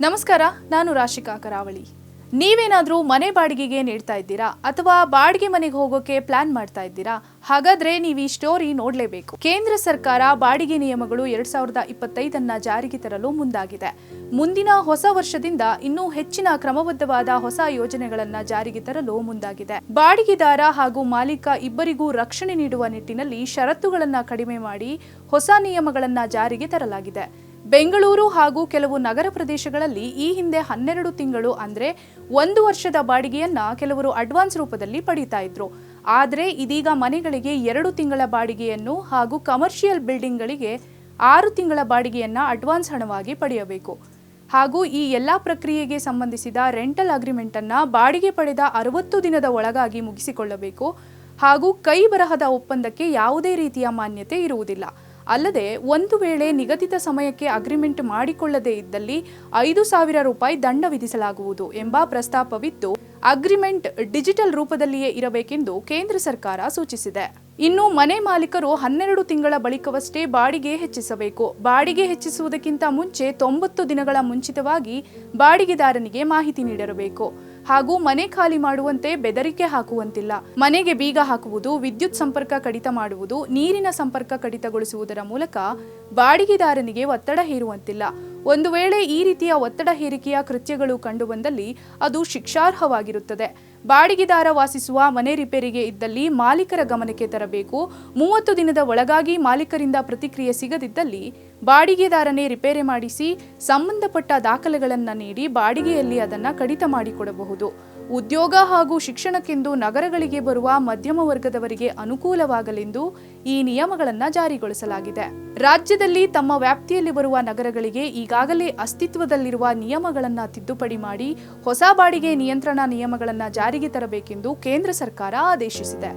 ನಮಸ್ಕಾರ, ನಾನು ರಾಶಿಕಾ ಕರಾವಳಿ. ನೀವೇನಾದರೂ ಮನೆ ಬಾಡಿಗೆಗೆ ನೀಡ್ತಾ ಇದ್ದೀರಾ ಅಥವಾ ಬಾಡಿಗೆ ಮನೆಗೆ ಹೋಗೋಕೆ ಪ್ಲಾನ್ ಮಾಡ್ತಾ ಇದ್ದೀರಾ? ಹಾಗಾದ್ರೆ ನೀವು ಈ ಸ್ಟೋರಿ ನೋಡಲೇಬೇಕು. ಕೇಂದ್ರ ಸರ್ಕಾರ ಬಾಡಿಗೆ ನಿಯಮಗಳು 2025 ಜಾರಿಗೆ ತರಲು ಮುಂದಾಗಿದೆ. ಮುಂದಿನ ಹೊಸ ವರ್ಷದಿಂದ ಇನ್ನೂ ಹೆಚ್ಚಿನ ಕ್ರಮಬದ್ಧವಾದ ಹೊಸ ಯೋಜನೆಗಳನ್ನ ಜಾರಿಗೆ ತರಲು ಮುಂದಾಗಿದೆ. ಬಾಡಿಗೆದಾರ ಹಾಗೂ ಮಾಲೀಕ ಇಬ್ಬರಿಗೂ ರಕ್ಷಣೆ ನೀಡುವ ನಿಟ್ಟಿನಲ್ಲಿ ಷರತ್ತುಗಳನ್ನ ಕಡಿಮೆ ಮಾಡಿ ಹೊಸ ನಿಯಮಗಳನ್ನ ಜಾರಿಗೆ ತರಲಾಗಿದೆ. ಬೆಂಗಳೂರು ಹಾಗೂ ಕೆಲವು ನಗರ ಪ್ರದೇಶಗಳಲ್ಲಿ ಈ ಹಿಂದೆ 12 ತಿಂಗಳು ಅಂದ್ರೆ 1 ವರ್ಷದ ಬಾಡಿಗೆಯನ್ನ ಕೆಲವರು ಅಡ್ವಾನ್ಸ್ ರೂಪದಲ್ಲಿ ಪಡೀತಾ ಇದ್ರು. ಆದರೆ ಇದೀಗ ಮನೆಗಳಿಗೆ 2 ತಿಂಗಳ ಬಾಡಿಗೆಯನ್ನು ಹಾಗೂ ಕಮರ್ಷಿಯಲ್ ಬಿಲ್ಡಿಂಗ್ಗಳಿಗೆ 6 ತಿಂಗಳ ಬಾಡಿಗೆಯನ್ನ ಅಡ್ವಾನ್ಸ್ ಹಣವಾಗಿ ಪಡೆಯಬೇಕು. ಹಾಗೂ ಈ ಎಲ್ಲಾ ಪ್ರಕ್ರಿಯೆಗೆ ಸಂಬಂಧಿಸಿದ ರೆಂಟಲ್ ಅಗ್ರಿಮೆಂಟ್ ಅನ್ನ ಬಾಡಿಗೆ ಪಡೆದ 60 ದಿನದ ಒಳಗಾಗಿ ಮುಗಿಸಿಕೊಳ್ಳಬೇಕು. ಹಾಗೂ ಕೈ ಬರಹದ ಒಪ್ಪಂದಕ್ಕೆ ಯಾವುದೇ ರೀತಿಯ ಮಾನ್ಯತೆ ಇರುವುದಿಲ್ಲ. ಅಲ್ಲದೆ ಒಂದು ವೇಳೆ ನಿಗದಿತ ಸಮಯಕ್ಕೆ ಅಗ್ರಿಮೆಂಟ್ ಮಾಡಿಕೊಳ್ಳದೇ ಇದ್ದಲ್ಲಿ 5,000 ರೂಪಾಯಿ ದಂಡ ವಿಧಿಸಲಾಗುವುದು ಎಂಬ ಪ್ರಸ್ತಾಪವಿದ್ದು, ಅಗ್ರಿಮೆಂಟ್ ಡಿಜಿಟಲ್ ರೂಪದಲ್ಲಿಯೇ ಇರಬೇಕೆಂದು ಕೇಂದ್ರ ಸರ್ಕಾರ ಸೂಚಿಸಿದೆ. ಇನ್ನು ಮನೆ ಮಾಲೀಕರು 12 ತಿಂಗಳ ಬಳಿಕವಷ್ಟೇ ಬಾಡಿಗೆ ಹೆಚ್ಚಿಸಬೇಕು. ಬಾಡಿಗೆ ಹೆಚ್ಚಿಸುವುದಕ್ಕಿಂತ ಮುಂಚೆ 90 ದಿನಗಳ ಮುಂಚಿತವಾಗಿ ಬಾಡಿಗೆದಾರನಿಗೆ ಮಾಹಿತಿ ನೀಡಿರಬೇಕು. ಹಾಗೂ ಮನೆ ಖಾಲಿ ಮಾಡುವಂತೆ ಬೆದರಿಕೆ ಹಾಕುವಂತಿಲ್ಲ. ಮನೆಗೆ ಬೀಗ ಹಾಕುವುದು, ವಿದ್ಯುತ್ ಸಂಪರ್ಕ ಕಡಿತ ಮಾಡುವುದು, ನೀರಿನ ಸಂಪರ್ಕ ಕಡಿತಗೊಳಿಸುವುದರ ಮೂಲಕ ಬಾಡಿಗೆದಾರನಿಗೆ ಒತ್ತಡ ಹೇರುವಂತಿಲ್ಲ. ಒಂದು ವೇಳೆ ಈ ರೀತಿಯ ಒತ್ತಡ ಹೇರಿಕೆಯ ಕೃತ್ಯಗಳು ಕಂಡುಬಂದಲ್ಲಿ ಅದು ಶಿಕ್ಷಾರ್ಹವಾಗಿರುತ್ತದೆ. ಬಾಡಿಗೆದಾರ ವಾಸಿಸುವ ಮನೆ ರಿಪೇರಿಗೆ ಇದ್ದಲ್ಲಿ ಮಾಲೀಕರ ಗಮನಕ್ಕೆ ತರಬೇಕು. 30 ದಿನದ ಒಳಗಾಗಿ ಮಾಲೀಕರಿಂದ ಪ್ರತಿಕ್ರಿಯೆ ಸಿಗದಿದ್ದಲ್ಲಿ ಬಾಡಿಗೆದಾರನೇ ರಿಪೇರಿ ಮಾಡಿಸಿ ಸಂಬಂಧಪಟ್ಟ ದಾಖಲೆಗಳನ್ನು ನೀಡಿ ಬಾಡಿಗೆಯಲ್ಲಿ ಅದನ್ನು ಕಡಿತ ಮಾಡಿಕೊಡಬಹುದು. ಉದ್ಯೋಗ ಹಾಗೂ ಶಿಕ್ಷಣಕ್ಕೆಂದು ನಗರಗಳಿಗೆ ಬರುವ ಮಧ್ಯಮ ವರ್ಗದವರಿಗೆ ಅನುಕೂಲವಾಗಲೆಂದು ಈ ನಿಯಮಗಳನ್ನು ಜಾರಿಗೊಳಿಸಲಾಗಿದೆ. ರಾಜ್ಯದಲ್ಲಿ ತಮ್ಮ ವ್ಯಾಪ್ತಿಯಲ್ಲಿ ಬರುವ ನಗರಗಳಿಗೆ ಈಗಾಗಲೇ ಅಸ್ತಿತ್ವದಲ್ಲಿರುವ ನಿಯಮಗಳನ್ನು ತಿದ್ದುಪಡಿ ಮಾಡಿ ಹೊಸ ಬಾಡಿಗೆ ನಿಯಂತ್ರಣ ನಿಯಮಗಳನ್ನು ಜಾರಿಗೆ ತರಬೇಕೆಂದು ಕೇಂದ್ರ ಸರ್ಕಾರ ಆದೇಶಿಸಿದೆ.